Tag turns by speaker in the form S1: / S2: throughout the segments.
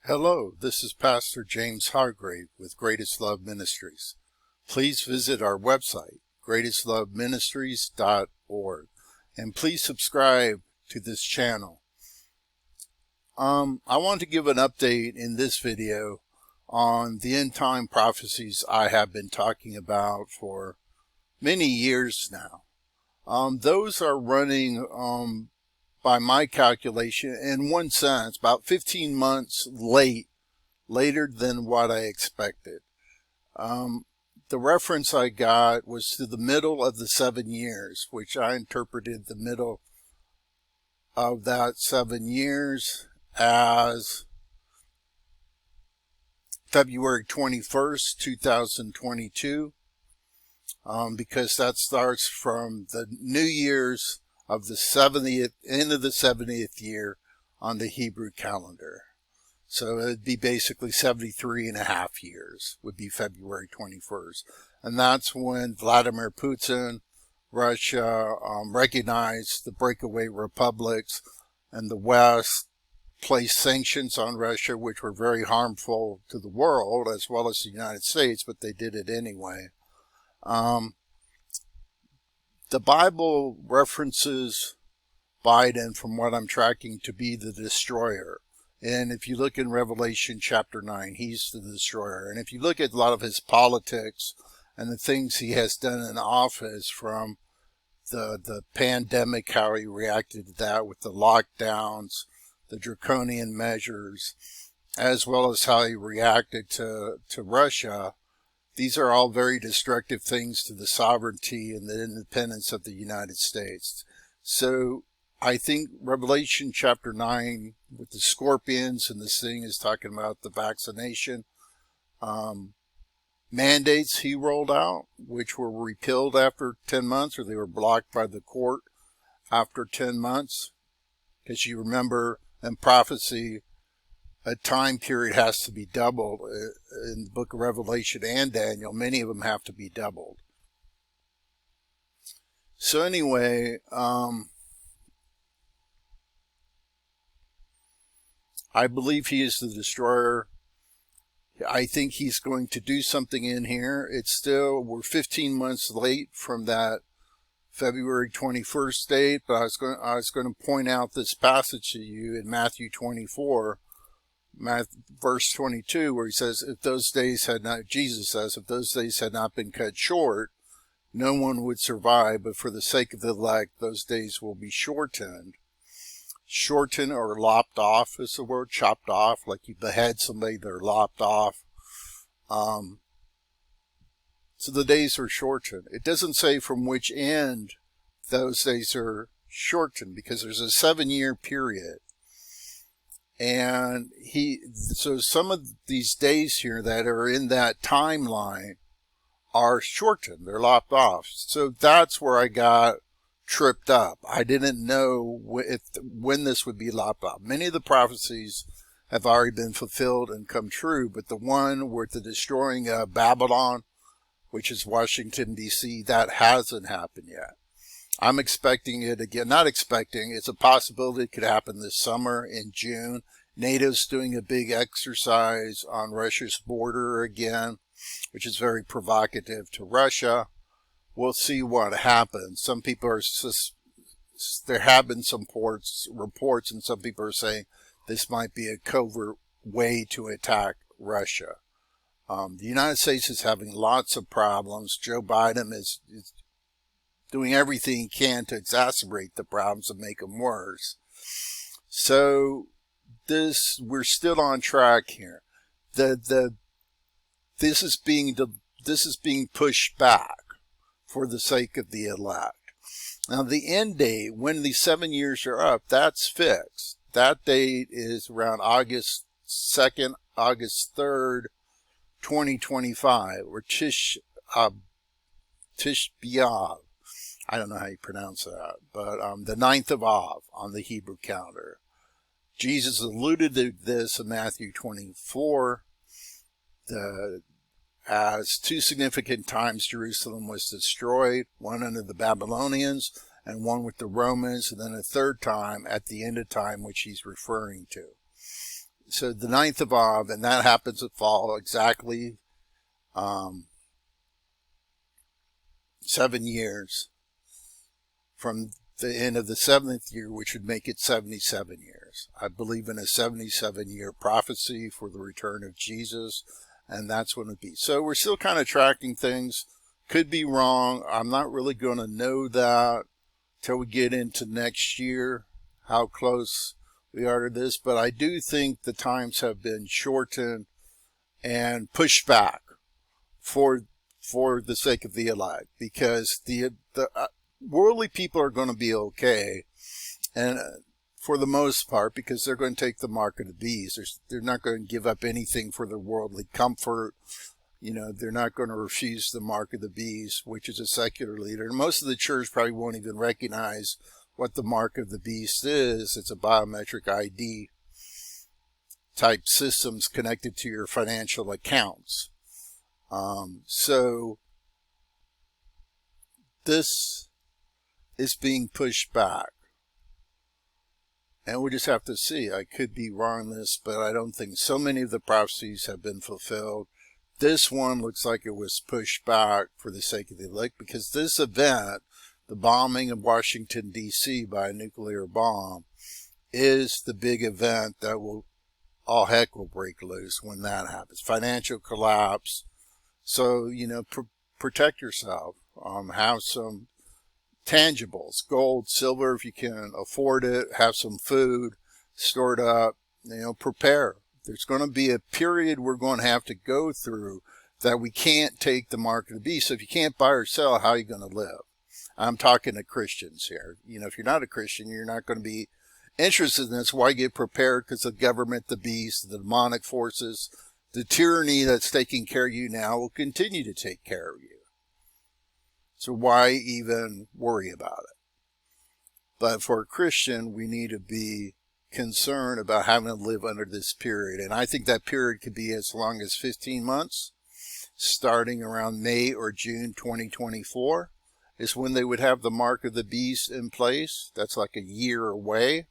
S1: Hello, this is Pastor James Hargrave with Greatest Love Ministries. Please visit our website, greatestloveministries.org, and please subscribe to this channel. I want to give an update in this video on the end time prophecies I have been talking about for many years now. Those are running by my calculation, in one sense, about 15 months later than what I expected. The reference I got was to the middle of the 7 years, which I interpreted the middle of that 7 years as February 21st, 2022, because that starts from the New Year's of the 70th, end of the 70th year on the Hebrew calendar. So it'd be basically 73 and a half years would be February 21st. And that's when Vladimir Putin, Russia, recognized the breakaway republics, and the West placed sanctions on Russia, which were very harmful to the world as well as the United States, but they did it anyway. The Bible references Biden, from what I'm tracking, to be the destroyer. And if you look in Revelation chapter 9, he's the destroyer. And if you look at a lot of his politics and the things he has done in office, from the pandemic, how he reacted to that with the lockdowns, the draconian measures, as well as how he reacted to Russia, these are all very destructive things to the sovereignty and the independence of the United States. So I think Revelation chapter 9 with the scorpions and this thing is talking about the vaccination mandates he rolled out, which were repealed after 10 months, or they were blocked by the court after 10 months. Because you remember in prophecy, a time period has to be doubled. In the book of Revelation and Daniel, many of them have to be doubled. So anyway, I believe he is the destroyer. I think he's going to do something in here. We're 15 months late from that February 21st date, but I was going to point out this passage to you in Matthew 24, verse 22, where he says, Jesus says, if those days had not been cut short, no one would survive, but for the sake of the elect, those days will be shortened. Shorten or lopped off is the word, chopped off, like you behead somebody, they're lopped off. So the days are shortened. It doesn't say from which end those days are shortened, because there's a 7-year period. And so some of these days here that are in that timeline are shortened. They're lopped off. So that's where I got tripped up. I didn't know when this would be lopped off. Many of the prophecies have already been fulfilled and come true, but the one with the destroying of Babylon, which is Washington, D.C., that hasn't happened yet. I'm expecting it again. Not expecting, it's a possibility it could happen this summer in June. NATO's doing a big exercise on Russia's border again, which is very provocative to Russia. We'll see what happens. Some people are there have been some reports, and some people are saying this might be a covert way to attack Russia. The United States is having lots of problems. Joe Biden is doing everything he can to exacerbate the problems and make them worse. So we're still on track here. This is being pushed back for the sake of the elect. Now the end date, when the 7 years are up, that's fixed. That date is around August 2nd, August 3rd, 2025, or Tish B'Av. I don't know how you pronounce that, but the 9th of Av on the Hebrew calendar. Jesus alluded to this in Matthew 24. As 2 significant times Jerusalem was destroyed, one under the Babylonians and one with the Romans, and then a third time at the end of time, which he's referring to. So the 9th of Av, and that happens to fall exactly 7 years from the end of the 7th year, which would make it 77 years. I believe in a 77-year prophecy for the return of Jesus, and that's when it would be. So we're still kind of tracking things. Could be wrong. I'm not really going to know that till we get into next year, how close we are to this. But I do think the times have been shortened and pushed back for the sake of the elect, because the worldly people are going to be okay, and for the most part, because they're going to take the mark of the beast. They're not going to give up anything for their worldly comfort. You know, they're not going to refuse the mark of the beast, which is a secular leader. And most of the church probably won't even recognize what the mark of the beast is. It's a biometric ID type systems connected to your financial accounts. So this is being pushed back, and we'll just have to see. I could be wrong on this, but I don't think so many of the prophecies have been fulfilled. This one looks like it was pushed back for the sake of the elect, because this event, the bombing of Washington, D.C. by a nuclear bomb, is the big event that will, all heck will break loose when that happens. Financial collapse. So, you know, protect yourself. Have some tangibles, gold, silver, if you can afford it. Have some food stored up. You know, prepare. There's going to be a period we're going to have to go through that we can't take the mark of the beast. So if you can't buy or sell, how are you going to live? I'm talking to Christians here. You know, if you're not a Christian, you're not going to be interested in this. Why get prepared? Because the government, the beast, the demonic forces, the tyranny that's taking care of you now will continue to take care of you. So why even worry about it? But for a Christian, we need to be concerned about having to live under this period. And I think that period could be as long as 15 months, starting around May or June 2024 is when they would have the mark of the beast in place. That's like a year away.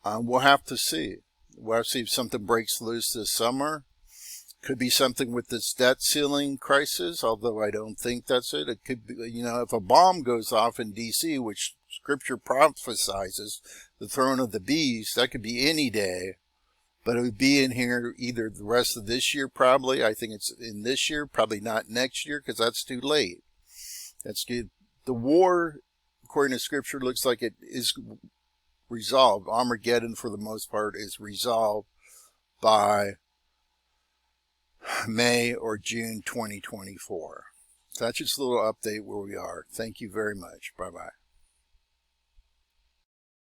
S1: We'll have to see. We'll have to see if something breaks loose this summer. Could be something with this debt ceiling crisis, although I don't think that's it. It could be, you know, if a bomb goes off in D.C., which Scripture prophesizes the throne of the beast, that could be any day, but it would be in here either the rest of this year, probably. I think it's in this year, probably not next year, because that's too late. That's good. The war, according to Scripture, looks like it is resolved. Armageddon, for the most part, is resolved by May or June 2024. So that's just a little update where we are. Thank you very much. Bye-bye.